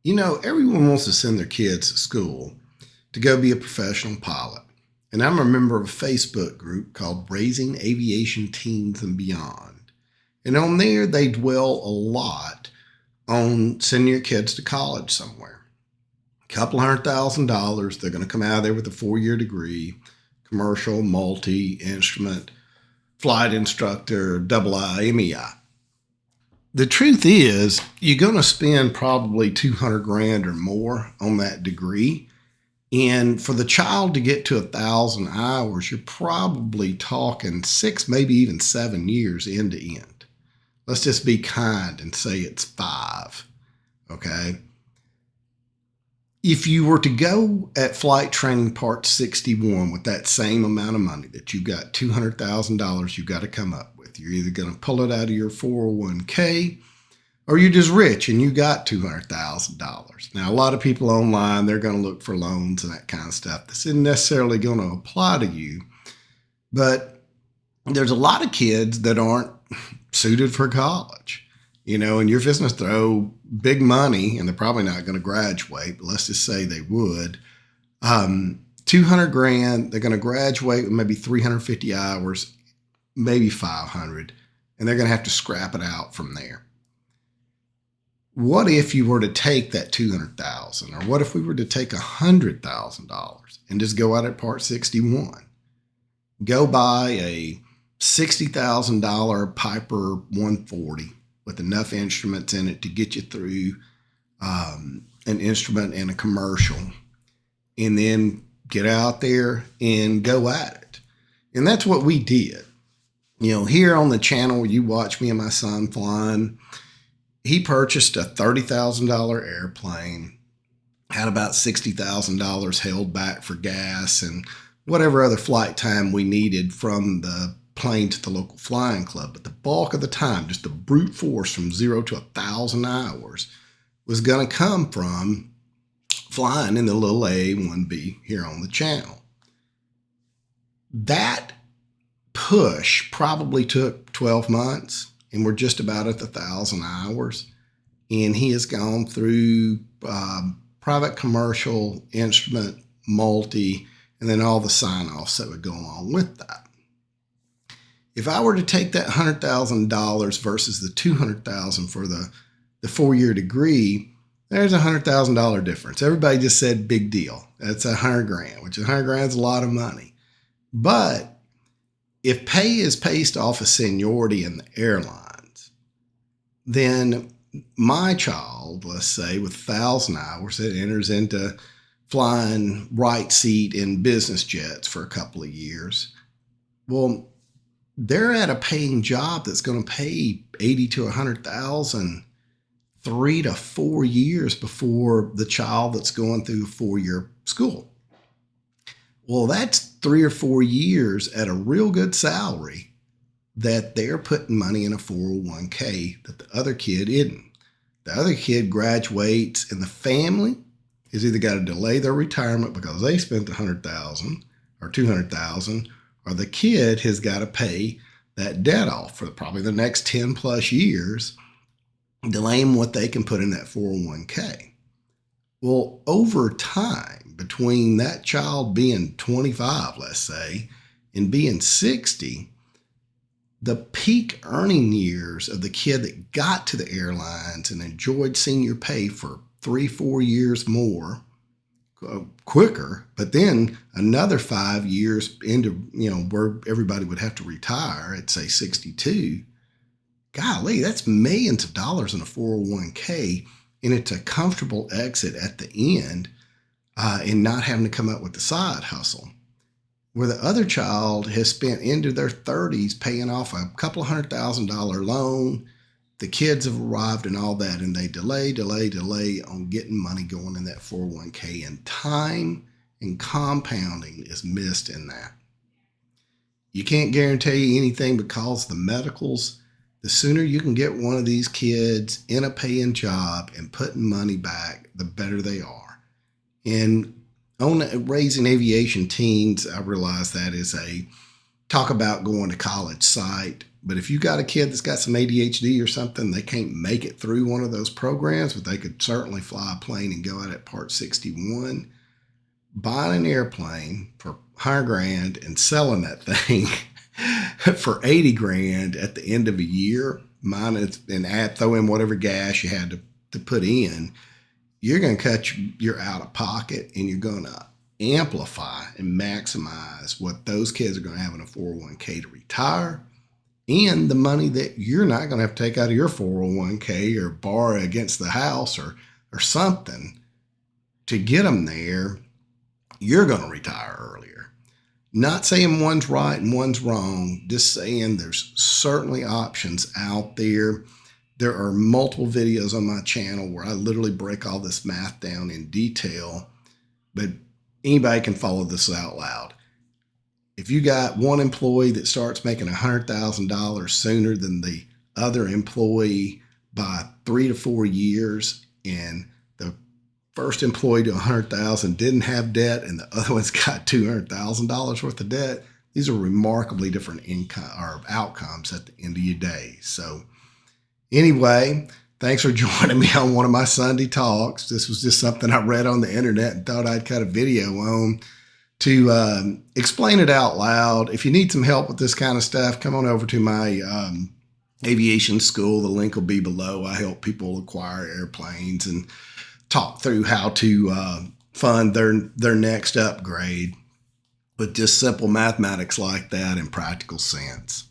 Everyone wants to send their kids to school to go be a professional pilot. And I'm a member of a Facebook group called Raising Aviation Teens and Beyond. And on there, they dwell a lot on sending your kids to college somewhere. A couple $100,000, they're going to come out of there with a 4-year degree, commercial, multi-instrument, flight instructor, IIMEI. The truth is, you're going to spend probably $200,000 or more on that degree. And for the child to get to 1,000 hours, you're probably talking 6, maybe even 7 years end to end. Let's just be kind and say it's 5. Okay. If you were to go at flight training part 61 with that same amount of money that you got $200,000 you got to come up with, you're either going to pull it out of your 401k or you're just rich and you got $200,000. Now, a lot of people online, they're going to look for loans and that kind of stuff. This isn't necessarily going to apply to you, but there's a lot of kids that aren't suited for college. And you're just going to throw big money, and they're probably not going to graduate, but let's just say they would. $200,000, they're going to graduate with maybe 350 hours, maybe 500, and they're going to have to scrap it out from there. What if you were to take that $200,000, or what if we were to take $100,000 and just go out at part 61? Go buy a $60,000 Piper 140 with enough instruments in it to get you through an instrument and a commercial, and then get out there and go at it. And that's what we did. Here on the channel, you watch me and my son flying. He purchased a $30,000 airplane, had about $60,000 held back for gas and whatever other flight time we needed from the plane to the local flying club. But the bulk of the time, just the brute force from 0 to 1,000 hours, was going to come from flying in the little A-1B here on the channel. That push probably took 12 months, and we're just about at 1,000 hours. And he has gone through private, commercial, instrument, multi, and then all the sign-offs that would go along with that. If I were to take that $100,000 versus the $200,000 for the 4-year degree, there's a $100,000 difference. Everybody just said big deal. That's $100,000, which $100,000 is a lot of money. But if pay is based off of seniority in the airlines, then my child, let's say with 1,000 hours, that enters into flying right seat in business jets for a couple of years. Well, they're at a paying job that's going to pay 80 to 100,000 3 to 4 years before the child that's going through a 4-year school. Well, that's 3 or 4 years at a real good salary that they're putting money in a 401k that the other kid isn't. The other kid graduates and the family has either got to delay their retirement because they spent $100,000 or $200,000, or the kid has got to pay that debt off for probably the next 10 plus years, delaying what they can put in that 401k. Well, over time, between that child being 25, let's say, and being 60, the peak earning years of the kid that got to the airlines and enjoyed senior pay for 3-4 years more quicker, but then another 5 years into, where everybody would have to retire at, say, 62. Golly, that's millions of dollars in a 401k, and it's a comfortable exit at the end, and not having to come up with the side hustle. Where the other child has spent into their 30s paying off a couple of $100,000 loan, the kids have arrived and all that, and they delay on getting money going in that 401k, and time and compounding is missed in that. You can't guarantee anything because the medicals. The sooner you can get one of these kids in a paying job and putting money back, the better they are. And on Raising Aviation Teens, I realize that is a talk about going to college site. But if you got a kid that's got some ADHD or something, they can't make it through one of those programs, but they could certainly fly a plane and go out at Part 61. Buying an airplane for $100,000 and selling that thing for $80,000 at the end of a year, minus and throw in whatever gas you had to put in, you're going to cut your out of pocket, and you're going to amplify and maximize what those kids are going to have in a 401k to retire, and the money that you're not going to have to take out of your 401k or borrow against the house or something to get them there. You're going to retire earlier. Not saying one's right and one's wrong, just saying there's certainly options out there. There are multiple videos on my channel where I literally break all this math down in detail, but anybody can follow this out loud. If you got one employee that starts making $100,000 sooner than the other employee by 3 to 4 years, and the first employee to $100,000 didn't have debt and the other one's got $200,000 worth of debt, these are remarkably different income or outcomes at the end of your day. So anyway, thanks for joining me on one of my Sunday talks. This was just something I read on the internet and thought I'd cut a video on to explain it out loud. If you need some help with this kind of stuff, come on over to my aviation school. The link will be below. I help people acquire airplanes and talk through how to fund their next upgrade with just simple mathematics like that in practical sense.